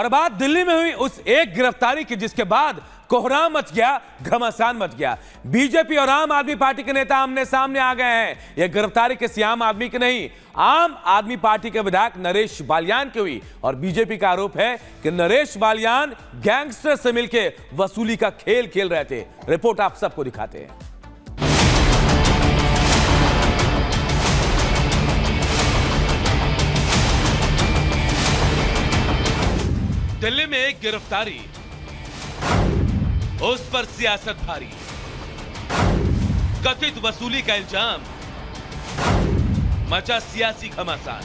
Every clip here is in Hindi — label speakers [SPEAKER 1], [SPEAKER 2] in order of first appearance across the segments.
[SPEAKER 1] और बात दिल्ली में हुई उस एक गिरफ्तारी की जिसके बाद कोहराम मच गया, घमासान मच गया। बीजेपी और आम आदमी पार्टी के नेता आमने सामने आ गए हैं। यह गिरफ्तारी किसी आम आदमी की नहीं, आम आदमी पार्टी के विधायक नरेश बालियान की हुई और बीजेपी का आरोप है कि नरेश बालियान गैंगस्टर से मिलकर वसूली का खेल खेल रहे थे। रिपोर्ट आप सबको दिखाते हैं। दिल्ली में एक गिरफ्तारी, उस पर सियासत भारी, कथित वसूली का इल्जाम, मचा सियासी घमासान।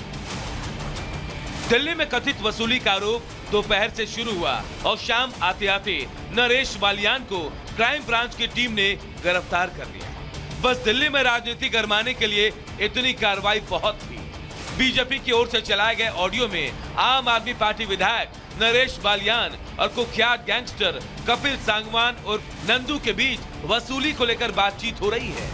[SPEAKER 1] दिल्ली में कथित वसूली का आरोप दोपहर से शुरू हुआ और शाम आते आते नरेश बालियान को क्राइम ब्रांच की टीम ने गिरफ्तार कर लिया। बस दिल्ली में राजनीति गरमाने के लिए इतनी कार्रवाई बहुत थी। बीजेपी की ओर से चलाए गए ऑडियो में आम आदमी पार्टी विधायक नरेश बालियान और कुख्यात गैंगस्टर कपिल सांगवान उर्फ नंदू के बीच वसूली को लेकर बातचीत हो रही है।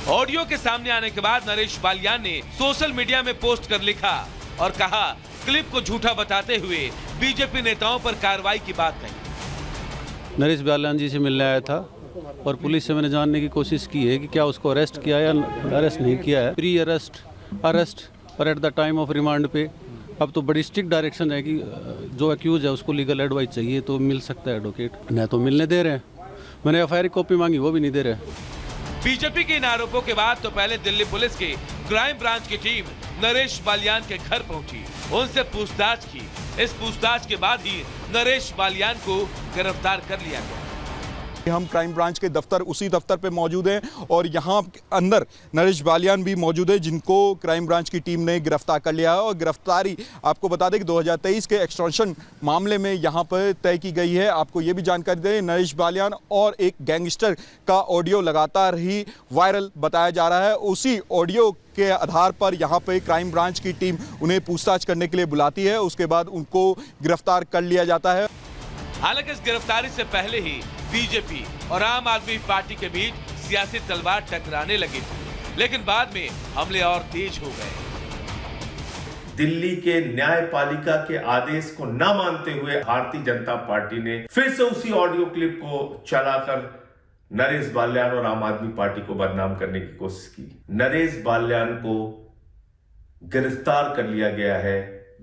[SPEAKER 1] ऑडियो के सामने आने के बाद नरेश बालियान ने सोशल मीडिया में पोस्ट कर लिखा और कहा, क्लिप को झूठा बताते हुए बीजेपी नेताओं पर कार्रवाई की बात कही।
[SPEAKER 2] नरेश बालियान जी से मिलने आया था और पुलिस से मैंने जानने की कोशिश की है कि क्या उसको अरेस्ट किया या अरेस्ट नहीं किया है। प्री अरेस्ट, अरेस्ट और at the time of remand पे अब तो बड़ी स्ट्रिक्ट डायरेक्शन है कि जो अक्यूज है उसको लीगल एडवाइस चाहिए तो मिल सकता है एडवोकेट, न तो मिलने दे रहे हैं। मैंने एफआईआर की कॉपी मांगी, वो भी नहीं दे रहे।
[SPEAKER 1] बीजेपी के इन आरोपों के बाद तो पहले दिल्ली पुलिस की क्राइम ब्रांच की टीम नरेश बालियान के घर पहुंची, उनसे पूछताछ की। इस पूछताछ के बाद ही नरेश बालियान को गिरफ्तार कर लिया गया।
[SPEAKER 3] हम क्राइम ब्रांच के दफ्तर, उसी दफ्तर पे मौजूद हैं और यहाँ अंदर नरेश बालियान भी मौजूद है जिनको क्राइम ब्रांच की टीम ने गिरफ्तार कर लिया है। और गिरफ्तारी आपको बता दें कि 2023 के एक्सटॉर्शन मामले में यहाँ पर तय की गई है। आपको ये भी जानकारी दें, नरेश बालियान और एक गैंगस्टर का ऑडियो लगातार ही वायरल बताया जा रहा है। उसी ऑडियो के आधार पर यहाँ पे क्राइम ब्रांच की टीम उन्हें पूछताछ करने के लिए बुलाती है, उसके बाद उनको गिरफ्तार कर लिया जाता है।
[SPEAKER 1] हालांकि इस गिरफ्तारी से पहले ही बीजेपी और आम आदमी पार्टी के बीच सियासी तलवार टकराने लगी थी, लेकिन बाद में हमले और तेज हो गए।
[SPEAKER 4] दिल्ली के न्यायपालिका के आदेश को न मानते हुए भारतीय जनता पार्टी ने फिर से उसी ऑडियो क्लिप को चलाकर नरेश बालियान और आम आदमी पार्टी को बदनाम करने की कोशिश की। नरेश बालियान को गिरफ्तार कर लिया गया है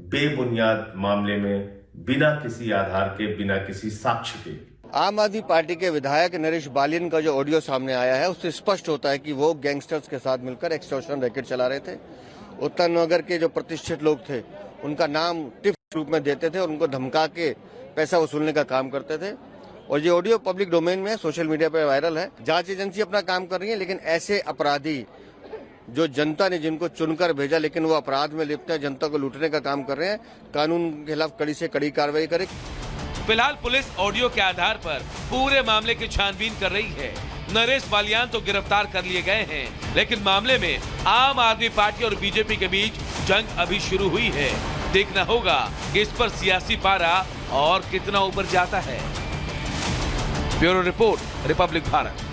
[SPEAKER 4] बेबुनियाद मामले में, बिना किसी आधार के, बिना किसी साक्ष्य के।
[SPEAKER 5] आम आदमी पार्टी के विधायक नरेश बालियान का जो ऑडियो सामने आया है उससे स्पष्ट होता है कि वो गैंगस्टर्स के साथ मिलकर एक्सटॉर्शन रैकेट चला रहे थे। उत्तर नगर के जो प्रतिष्ठित लोग थे उनका नाम टिप्स रूप में देते थे और उनको धमका के पैसा वसूलने का काम करते थे। और ये ऑडियो पब्लिक डोमेन में सोशल मीडिया पर वायरल है। जांच एजेंसी अपना काम कर रही है, लेकिन ऐसे अपराधी जो जनता ने जिनको चुनकर भेजा लेकिन वो अपराध में लिप्त है, जनता को लूटने का काम कर रहे हैं, कानून के खिलाफ कड़ी से कड़ी कार्रवाई करे।
[SPEAKER 1] फिलहाल पुलिस ऑडियो के आधार पर पूरे मामले की छानबीन कर रही है। नरेश बालियान तो गिरफ्तार कर लिए गए हैं, लेकिन मामले में आम आदमी पार्टी और बीजेपी के बीच जंग अभी शुरू हुई है। देखना होगा कि इस पर सियासी पारा और कितना ऊपर जाता है। Bureau report, Republic Bharat.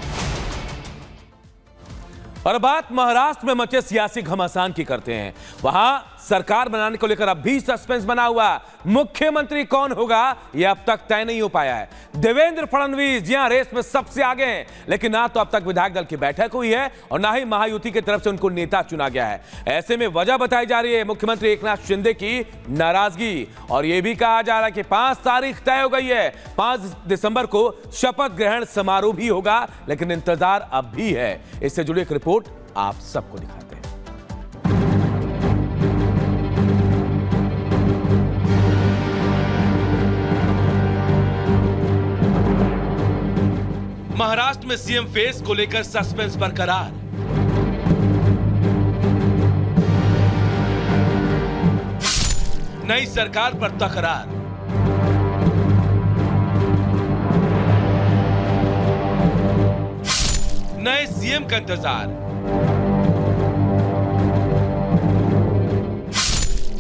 [SPEAKER 1] और बात महाराष्ट्र में मचे सियासी घमासान की करते हैं। वहां सरकार बनाने को लेकर अब भी सस्पेंस बना हुआ। मुख्यमंत्री कौन होगा यह अब तक तय नहीं हो पाया है। देवेंद्र फडणवीस जी हां रेस में सबसे आगे हैं, लेकिन ना तो अब तक विधायक दल की बैठक हुई है और ना ही महायुति की तरफ से उनको नेता चुना गया है। ऐसे में वजह बताई जा रही है मुख्यमंत्री एकनाथ शिंदे की नाराजगी। और यह भी कहा जा रहा है कि 5 तारीख तय हो गई है, 5 दिसंबर को शपथ ग्रहण समारोह भी होगा, लेकिन इंतजार अब भी है। इससे जुड़ी एक रिपोर्ट आप सबको दिखाते हैं। महाराष्ट्र में सीएम फेस को लेकर सस्पेंस बरकरार। नई सरकार पर तकरार। नए सीएम का इंतजार।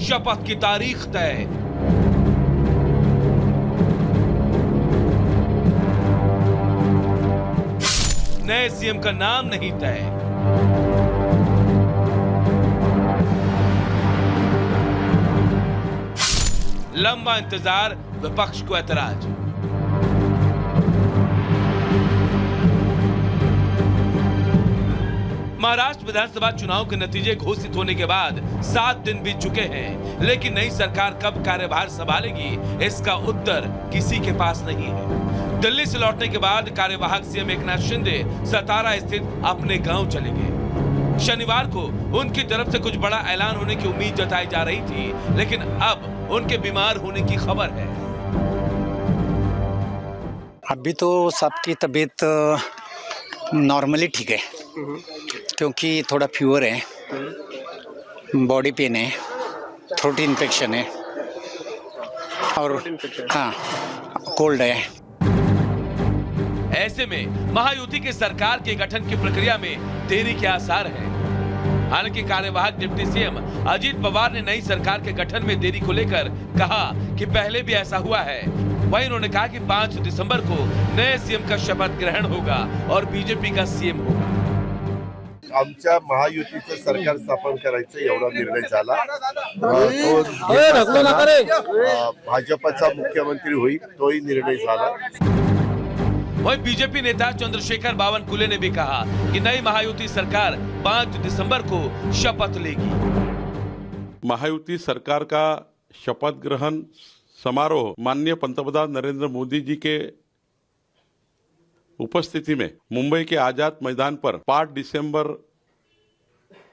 [SPEAKER 1] शपथ की तारीख तय। नए सीएम का नाम नहीं तय। लंबा इंतजार, विपक्ष को ऐतराज। महाराष्ट्र विधानसभा चुनाव के नतीजे घोषित होने के बाद 7 दिन बीत चुके हैं, लेकिन नई सरकार कब कार्यभार संभालेगी, इसका उत्तर किसी के पास नहीं है। दिल्ली से लौटने के बाद कार्यवाहक सीएम एकनाथ शिंदे सतारा स्थित अपने गांव चले गए। शनिवार को उनकी तरफ से कुछ बड़ा ऐलान होने की उम्मीद जताई जा रही थी, लेकिन अब उनके बीमार होने की खबर है।
[SPEAKER 6] अभी तो सबकी तबीयत नॉर्मली ठीक है, क्योंकि थोड़ा फीवर है, बॉडी पेन है, थ्रोट इन्फेक्शन है और हाँ कोल्ड है।
[SPEAKER 1] ऐसे में महायुति की सरकार के गठन की प्रक्रिया में देरी के आसार हैं। हालांकि कार्यवाहक डिप्टी सीएम अजीत पवार ने नई सरकार के गठन में देरी को लेकर कहा कि पहले भी ऐसा हुआ है। वहीं उन्होंने कहा कि 5 दिसंबर को नए सीएम का शपथ ग्रहण होगा और बीजेपी का सीएम होगा।
[SPEAKER 7] आमच्या महायुतीचं सरकार स्थापन करायचं एवढा निर्णय झाला। भाजपचा मुख्यमंत्री होईल तोही निर्णय झाला।
[SPEAKER 1] वहीं बीजेपी नेता चंद्रशेखर बावनकुले ने भी कहा कि नई महायुति सरकार 5 दिसंबर को शपथ लेगी।
[SPEAKER 8] महायुति सरकार का शपथ ग्रहण समारोह माननीय पंतप्रधान नरेंद्र मोदी जी के उपस्थिति में मुंबई के आजाद मैदान पर 5 दिसंबर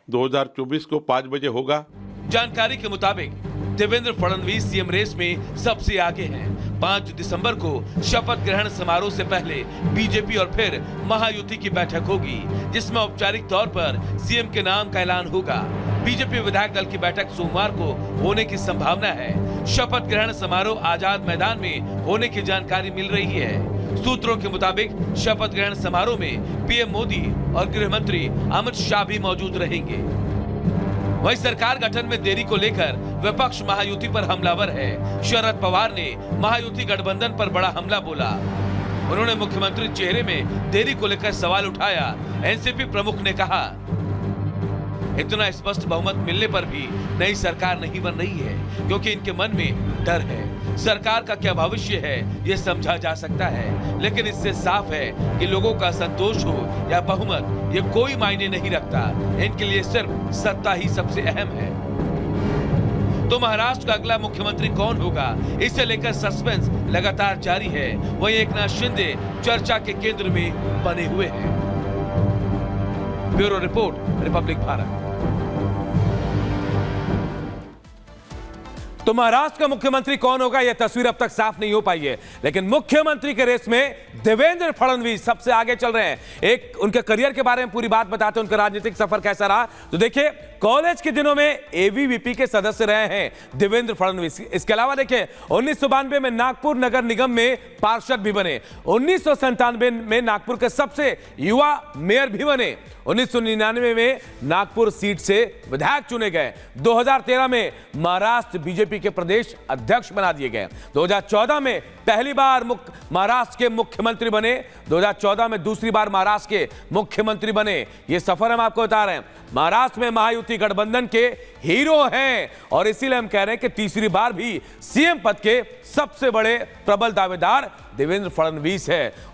[SPEAKER 8] 2024 को 5 बजे होगा।
[SPEAKER 1] जानकारी के मुताबिक देवेंद्र फडणवीस सीएम रेस में सबसे आगे हैं। 5 दिसंबर को शपथ ग्रहण समारोह से पहले बीजेपी और फिर महायुति की बैठक होगी, जिसमें औपचारिक तौर पर सीएम के नाम का ऐलान होगा। बीजेपी विधायक दल की बैठक सोमवार को होने की संभावना है। शपथ ग्रहण समारोह आजाद मैदान में होने की जानकारी मिल रही है। सूत्रों के मुताबिक शपथ ग्रहण समारोह में पीएम मोदी और गृह मंत्री अमित शाह भी मौजूद रहेंगे। वहीं सरकार गठन में देरी को लेकर विपक्ष महायुति पर हमलावर है। शरद पवार ने महायुति गठबंधन पर बड़ा हमला बोला। उन्होंने मुख्यमंत्री चेहरे में देरी को लेकर सवाल उठाया। एनसीपी प्रमुख ने कहा, इतना स्पष्ट बहुमत मिलने पर भी नई सरकार नहीं बन रही है, क्योंकि इनके मन में डर है। सरकार का क्या भविष्य है ये समझा जा सकता है, लेकिन इससे साफ है कि लोगों का संतोष हो या बहुमत, ये कोई मायने नहीं रखता। इनके लिए सिर्फ सत्ता ही सबसे अहम है। तो महाराष्ट्र का अगला मुख्यमंत्री कौन होगा, इसे लेकर सस्पेंस लगातार जारी है। वहीं एकनाथ शिंदे चर्चा के केंद्र में बने हुए हैं। Bureau report, Republic Bharat. तो महाराष्ट्र का मुख्यमंत्री कौन होगा यह तस्वीर अब तक साफ नहीं हो पाई है, लेकिन मुख्यमंत्री के रेस में देवेंद्र फडणवीस सबसे आगे चल रहे हैं। एक उनके करियर के बारे में पूरी बात बताते हैं, उनका राजनीतिक सफर कैसा रहा। तो देखिए, कॉलेज के दिनों में एबीवीपी के सदस्य रहे हैं देवेंद्र फडणवीस। इसके अलावा देखिए, 1992 में नागपुर नगर निगम में पार्षद भी बने। 1997 में नागपुर के सबसे युवा मेयर भी बने। 1999 में नागपुर सीट से विधायक चुने गए। 2013 में महाराष्ट्र बीजेपी के प्रदेश अध्यक्ष बना दिए गए। 2014 में पहली बार महाराष्ट्र के मुख्यमंत्री बने। 2014 में दूसरी बार महाराष्ट्र के मुख्यमंत्री बने। ये सफर हम आपको बता रहे हैं। महाराष्ट्र में महायुति गठबंधन के हीरो हैं और इसीलिए हम कह रहे हैं कि तीसरी बार भी सीएम पद के सबसे बड़े प्रबल दावेदार देवेंद्र फडणवीस है।